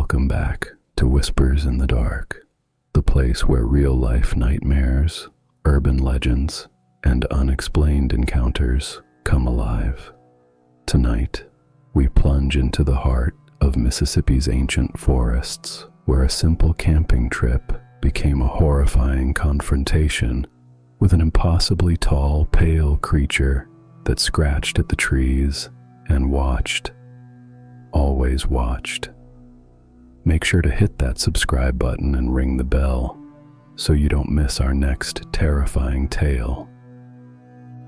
Welcome back to Whispers in the Dark, the place where real-life nightmares, urban legends, and unexplained encounters come alive. Tonight, we plunge into the heart of Mississippi's ancient forests, where a simple camping trip became a horrifying confrontation with an impossibly tall, pale creature that scratched at the trees and watched, always watched. Make sure to hit that subscribe button and ring the bell so you don't miss our next terrifying tale.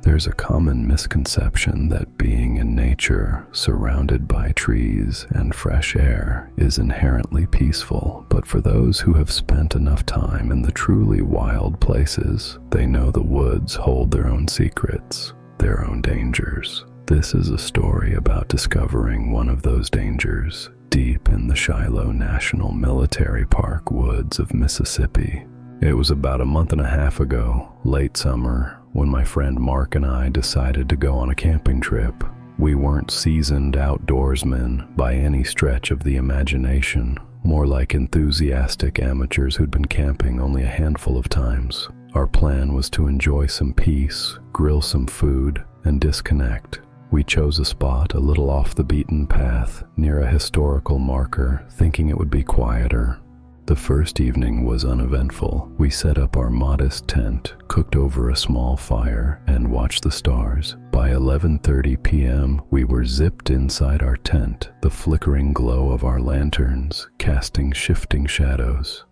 There's a common misconception that being in nature, surrounded by trees and fresh air, is inherently peaceful, but for those who have spent enough time in the truly wild places, they know the woods hold their own secrets, their own dangers. This is a story about discovering one of those dangers deep in the Shiloh National Military Park woods of Mississippi. It was about a month and a half ago, late summer, when my friend Mark and I decided to go on a camping trip. We weren't seasoned outdoorsmen by any stretch of the imagination, more like enthusiastic amateurs who'd been camping only a handful of times. Our plan was to enjoy some peace, grill some food, and disconnect. We chose a spot a little off the beaten path near a historical marker, thinking it would be quieter. The first evening was uneventful. We set up our modest tent, cooked over a small fire, and watched the stars. By 11:30 p.m., we were zipped inside our tent, the flickering glow of our lanterns casting shifting shadows.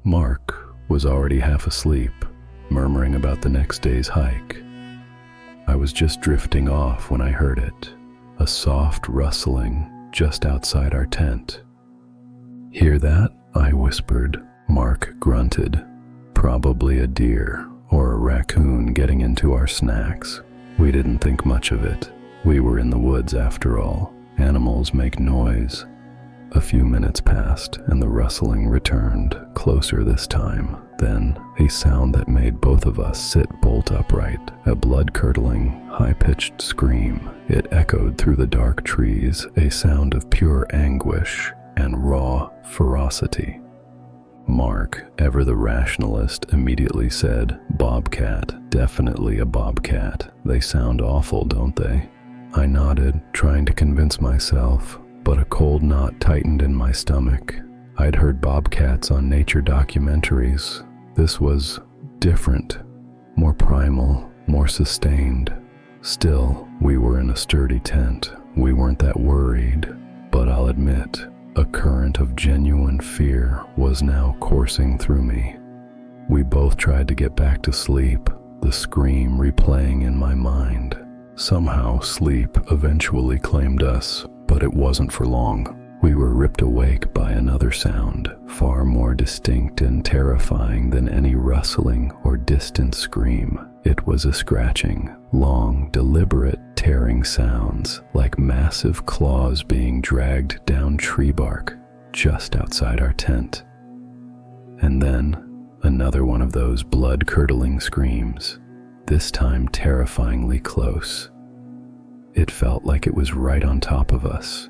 Mark was already half asleep, murmuring about the next day's hike. I was just drifting off when I heard it, a soft rustling just outside our tent. "Hear that?" I whispered. Mark grunted. "Probably a deer or a raccoon getting into our snacks." We didn't think much of it. We were in the woods after all. Animals make noise. A few minutes passed and the rustling returned, closer this time. Then, a sound that made both of us sit bolt upright, a blood-curdling, high-pitched scream. It echoed through the dark trees, a sound of pure anguish and raw ferocity. Mark, ever the rationalist, immediately said, "Bobcat, definitely a bobcat. They sound awful, don't they?" I nodded, trying to convince myself, but a cold knot tightened in my stomach. I'd heard bobcats on nature documentaries. This was different, more primal, more sustained. Still, we were in a sturdy tent. We weren't that worried, but I'll admit, a current of genuine fear was now coursing through me. We both tried to get back to sleep, the scream replaying in my mind. Somehow, sleep eventually claimed us, but it wasn't for long. We were ripped awake by another sound, far more distinct and terrifying than any rustling or distant scream. It was a scratching, long, deliberate, tearing sounds, like massive claws being dragged down tree bark just outside our tent. And then, another one of those blood-curdling screams, this time terrifyingly close. It felt like it was right on top of us.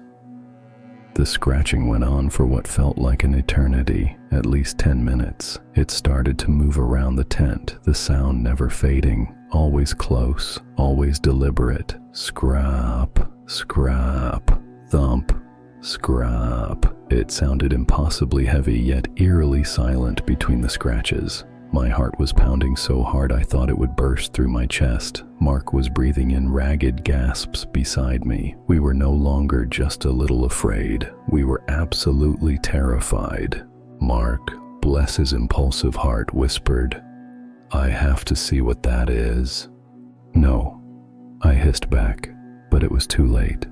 The scratching went on for what felt like an eternity, at least 10 minutes. It started to move around the tent, the sound never fading, always close, always deliberate. Scrap, scrap, thump, scrap. It sounded impossibly heavy, yet eerily silent between the scratches. My heart was pounding so hard I thought it would burst through my chest. Mark was breathing in ragged gasps beside me. We were no longer just a little afraid. We were absolutely terrified. Mark, bless his impulsive heart, whispered, "I have to see what that is." "No," I hissed back, but it was too late.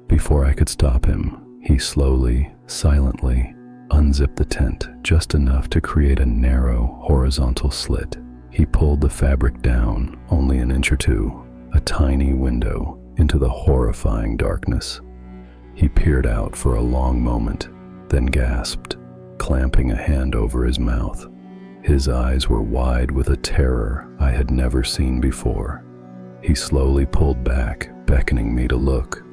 Before I could stop him, he slowly, silently, unzipped the tent just enough to create a narrow, horizontal slit. He pulled the fabric down only an inch or two, a tiny window into the horrifying darkness. He peered out for a long moment, then gasped, clamping a hand over his mouth. His eyes were wide with a terror I had never seen before. He slowly pulled back, beckoning me to look.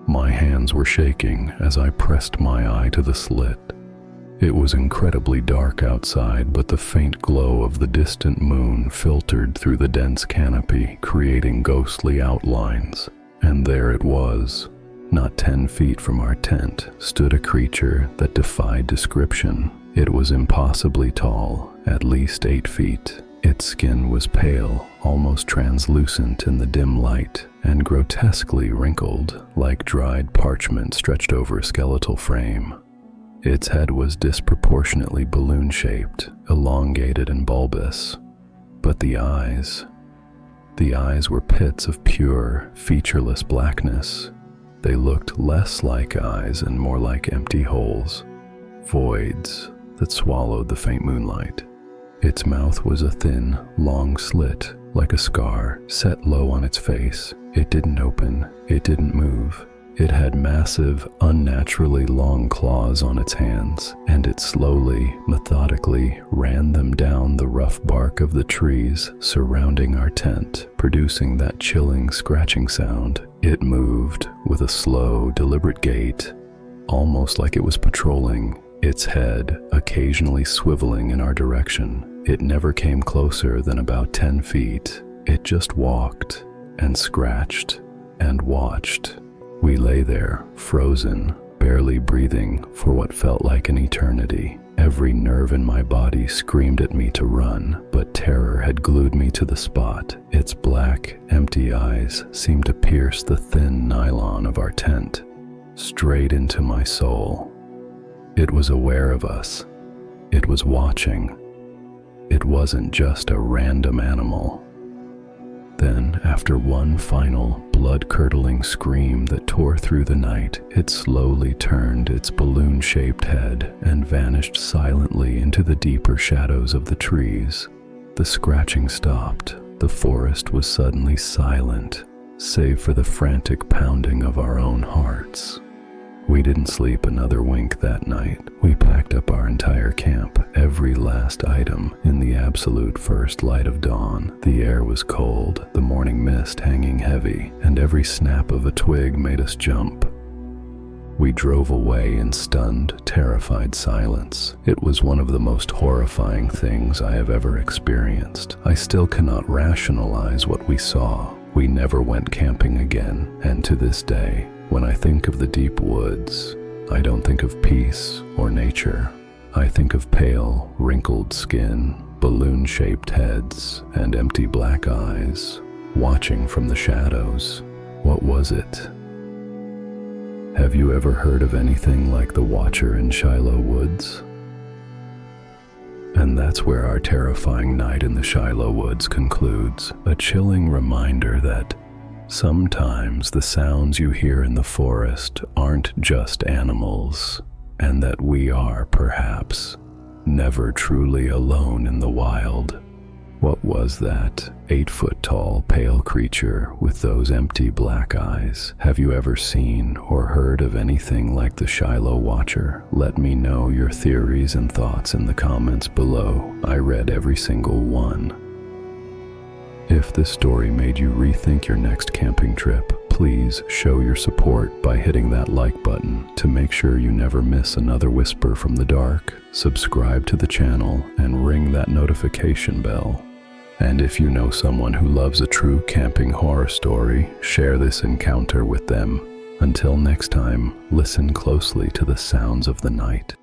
My hands were shaking as I pressed my eye to the slit. It was incredibly dark outside, but the faint glow of the distant moon filtered through the dense canopy, creating ghostly outlines. And there it was. Not 10 feet from our tent stood a creature that defied description. It was impossibly tall, at least 8 feet. Its skin was pale, almost translucent in the dim light, and grotesquely wrinkled, like dried parchment stretched over a skeletal frame. Its head was disproportionately balloon-shaped, elongated and bulbous. But the eyes were pits of pure, featureless blackness. They looked less like eyes and more like empty holes, voids that swallowed the faint moonlight. Its mouth was a thin, long slit, like a scar, set low on its face. It didn't open, it didn't move. It had massive, unnaturally long claws on its hands, and it slowly, methodically ran them down the rough bark of the trees surrounding our tent, producing that chilling, scratching sound. It moved with a slow, deliberate gait, almost like it was patrolling, its head occasionally swiveling in our direction. It never came closer than about 10 feet. It just walked and scratched and watched. We lay there, frozen, barely breathing for what felt like an eternity. Every nerve in my body screamed at me to run, but terror had glued me to the spot. Its black, empty eyes seemed to pierce the thin nylon of our tent, straight into my soul. It was aware of us. It was watching. It wasn't just a random animal. Then, after one final, blood-curdling scream that tore through the night, it slowly turned its balloon-shaped head and vanished silently into the deeper shadows of the trees. The scratching stopped. The forest was suddenly silent, save for the frantic pounding of our own hearts. We didn't sleep another wink that night. We packed up our entire camp, every last item, in the absolute first light of dawn. The air was cold, the morning mist hanging heavy, and every snap of a twig made us jump. We drove away in stunned, terrified silence. It was one of the most horrifying things I have ever experienced. I still cannot rationalize what we saw. We never went camping again, and to this day, when I think of the deep woods, I don't think of peace or nature. I think of pale, wrinkled skin, balloon-shaped heads, and empty black eyes, watching from the shadows. What was it? Have you ever heard of anything like the Watcher in Shiloh Woods? And that's where our terrifying night in the Shiloh Woods concludes, a chilling reminder that sometimes the sounds you hear in the forest aren't just animals, and that we are, perhaps, never truly alone in the wild. What was that 8-foot-tall, pale creature with those empty black eyes? Have you ever seen or heard of anything like the Shiloh Watcher? Let me know your theories and thoughts in the comments below. I read every single one. If this story made you rethink your next camping trip, please show your support by hitting that like button to make sure you never miss another whisper from the dark. Subscribe to the channel and ring that notification bell. And if you know someone who loves a true camping horror story, share this encounter with them. Until next time, listen closely to the sounds of the night.